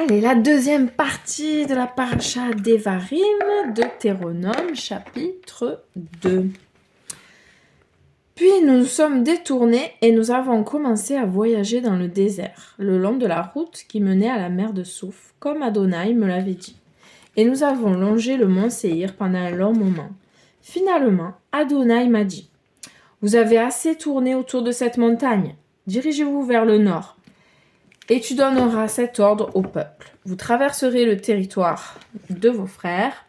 Allez, la deuxième partie de la paracha d'Evarim, Deutéronome, chapitre 2. Puis nous nous sommes détournés et nous avons commencé à voyager dans le désert, le long de la route qui menait à la mer de Souf, comme Adonai me l'avait dit. Et nous avons longé le mont Séhir pendant un long moment. Finalement, Adonai m'a dit, « Vous avez assez tourné autour de cette montagne. Dirigez-vous vers le nord. Et tu donneras cet ordre au peuple. Vous traverserez le territoire de vos frères,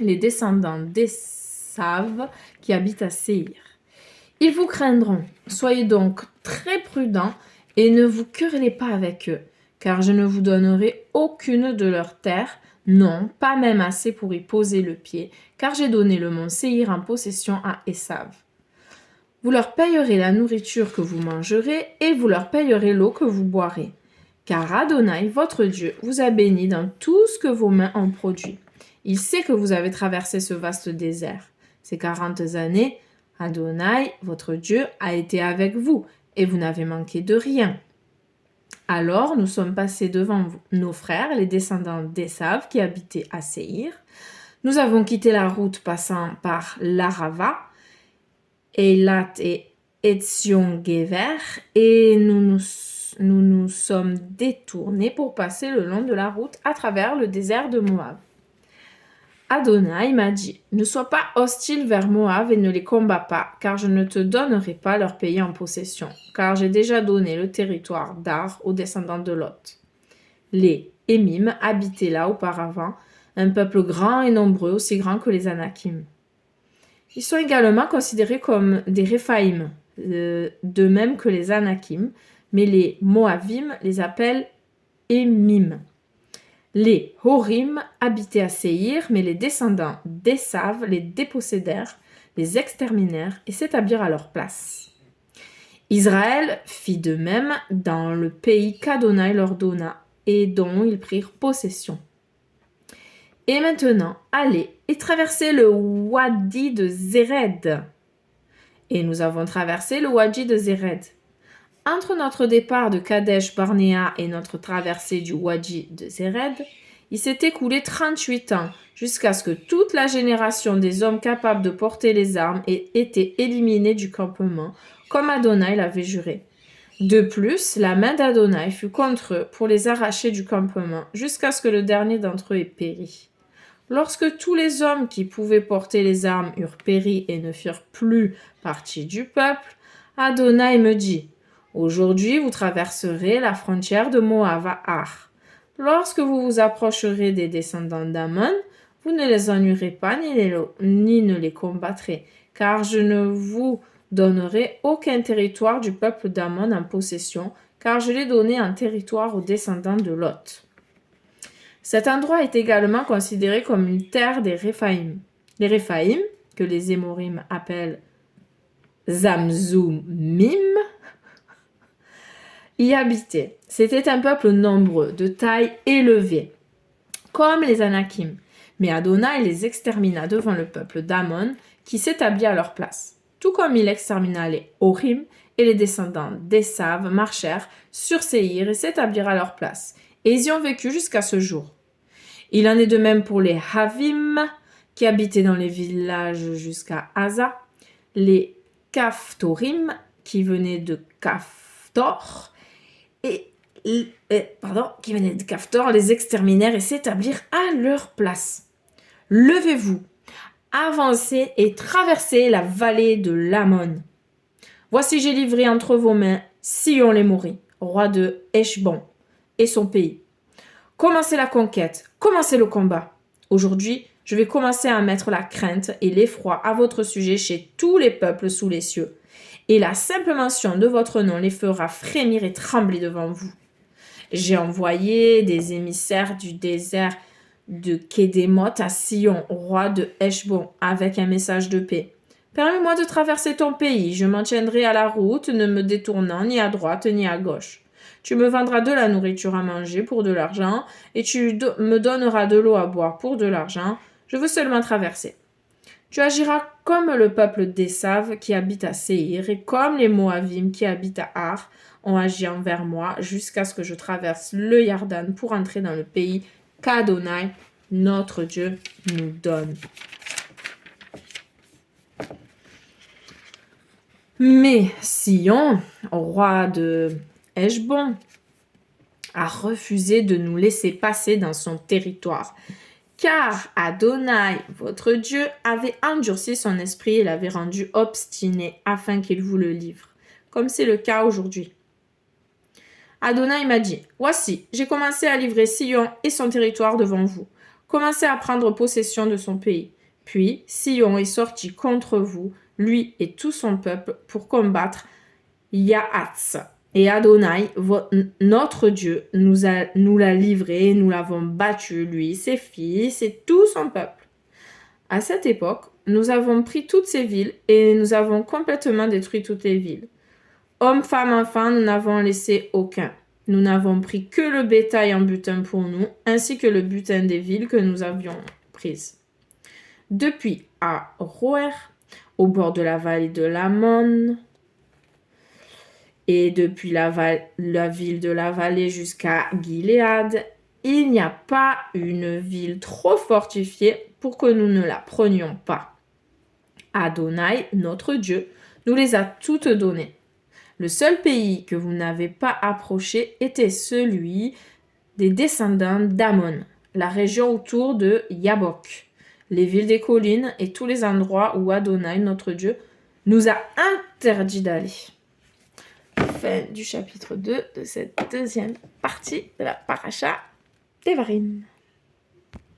les descendants d'Esav qui habitent à Séhir. Ils vous craindront. Soyez donc très prudents et ne vous querellez pas avec eux, car je ne vous donnerai aucune de leurs terres, non, pas même assez pour y poser le pied, car j'ai donné le mont Séhir en possession à Esav. Vous leur payerez la nourriture que vous mangerez et vous leur payerez l'eau que vous boirez. Car Adonai, votre Dieu, vous a béni dans tout ce que vos mains ont produit. Il sait que vous avez traversé ce vaste désert. Ces 40 années, Adonai, votre Dieu, a été avec vous et vous n'avez manqué de rien. Alors nous sommes passés devant nos frères, les descendants d'Esav qui habitaient à Séhir. Nous avons quitté la route passant par l'Arava, Eilat et Etzion-Gever et nous nous sommes détournés pour passer le long de la route à travers le désert de Moab. Adonai m'a dit, ne sois pas hostile vers Moab et ne les combats pas, car je ne te donnerai pas leur pays en possession, car j'ai déjà donné le territoire d'Ar aux descendants de Lot. Les Émim habitaient là auparavant, un peuple grand et nombreux, aussi grand que les Anakim. Ils sont également considérés comme des Réphaïm, de même que les Anakim, mais les Moavim les appellent Émim. Les Horim habitaient à Séhir, mais les descendants d'Esav les dépossédèrent, les exterminèrent et s'établirent à leur place. Israël fit de même dans le pays qu'Adonai leur donna et dont ils prirent possession. Et maintenant, allez et traversez le Wadi de Zéred. Et nous avons traversé le Wadi de Zéred. Entre notre départ de Kadesh Barnéa et notre traversée du Wadi de Zéred, il s'est écoulé 38 ans, jusqu'à ce que toute la génération des hommes capables de porter les armes ait été éliminée du campement, comme Adonai l'avait juré. De plus, la main d'Adonai fut contre eux pour les arracher du campement, jusqu'à ce que le dernier d'entre eux ait péri. Lorsque tous les hommes qui pouvaient porter les armes eurent péri et ne firent plus partie du peuple, Adonai me dit, « Aujourd'hui, vous traverserez la frontière de Moab à Ar. Lorsque vous vous approcherez des descendants d'Amon, vous ne les ennuierez pas ni ne les combattrez, car je ne vous donnerai aucun territoire du peuple d'Amon en possession, car je l'ai donné en territoire aux descendants de Lot. » Cet endroit est également considéré comme une terre des Réphaïm. Les Réphaïm, que les Émorim appellent Zamzoumim, y habitaient. C'était un peuple nombreux, de taille élevée, comme les Anakim. Mais Adonai les extermina devant le peuple d'Amon, qui s'établit à leur place. Tout comme il extermina les Horim et les descendants d'Esav marchèrent sur Séhir et s'établirent à leur place. Et ils y ont vécu jusqu'à ce jour. Il en est de même pour les Havim, qui habitaient dans les villages jusqu'à Aza, les Kaftorim, qui venaient de Kaftor, les exterminèrent et s'établirent à leur place. Levez-vous, avancez et traversez la vallée de l'Amon. Voici j'ai livré entre vos mains Sion l'Émori, roi de Heshbon, et son pays. Commencez la conquête, commencez le combat. Aujourd'hui, je vais commencer à mettre la crainte et l'effroi à votre sujet chez tous les peuples sous les cieux. Et la simple mention de votre nom les fera frémir et trembler devant vous. J'ai envoyé des émissaires du désert de Kédémoth à Sion, roi de Heshbon, avec un message de paix. Permets-moi de traverser ton pays, je m'en tiendrai à la route, ne me détournant ni à droite ni à gauche. Tu me vendras de la nourriture à manger pour de l'argent, et tu me donneras de l'eau à boire pour de l'argent. Je veux seulement traverser. Tu agiras comme le peuple d'Esav qui habite à Séhir, et comme les Moavim qui habitent à Ar ont agi envers moi jusqu'à ce que je traverse le Yardan pour entrer dans le pays qu'Adonai, notre Dieu, nous donne. Mais Sihon, roi de Heshbon, a refusé de nous laisser passer dans son territoire. Car Adonai, votre Dieu, avait endurci son esprit et l'avait rendu obstiné afin qu'il vous le livre, comme c'est le cas aujourd'hui. Adonai m'a dit, « Voici, j'ai commencé à livrer Sihon et son territoire devant vous. Commencez à prendre possession de son pays. Puis Sihon est sorti contre vous, lui et tout son peuple, pour combattre Yahatz. Et Adonai, notre Dieu, nous l'a livré, nous l'avons battu, lui, ses fils et tout son peuple. À cette époque, nous avons pris toutes ces villes et nous avons complètement détruit toutes les villes. Hommes, femmes, enfants, nous n'avons laissé aucun. Nous n'avons pris que le bétail en butin pour nous, ainsi que le butin des villes que nous avions prises. Depuis Aroer, au bord de la vallée de l'Amon, et depuis la ville de la vallée jusqu'à Gilead, il n'y a pas une ville trop fortifiée pour que nous ne la prenions pas. Adonai, notre Dieu, nous les a toutes données. Le seul pays que vous n'avez pas approché était celui des descendants d'Amon, la région autour de Yabok, les villes des collines et tous les endroits où Adonai, notre Dieu, nous a interdit d'aller. Fin du chapitre 2 de cette deuxième partie de la paracha Devarim.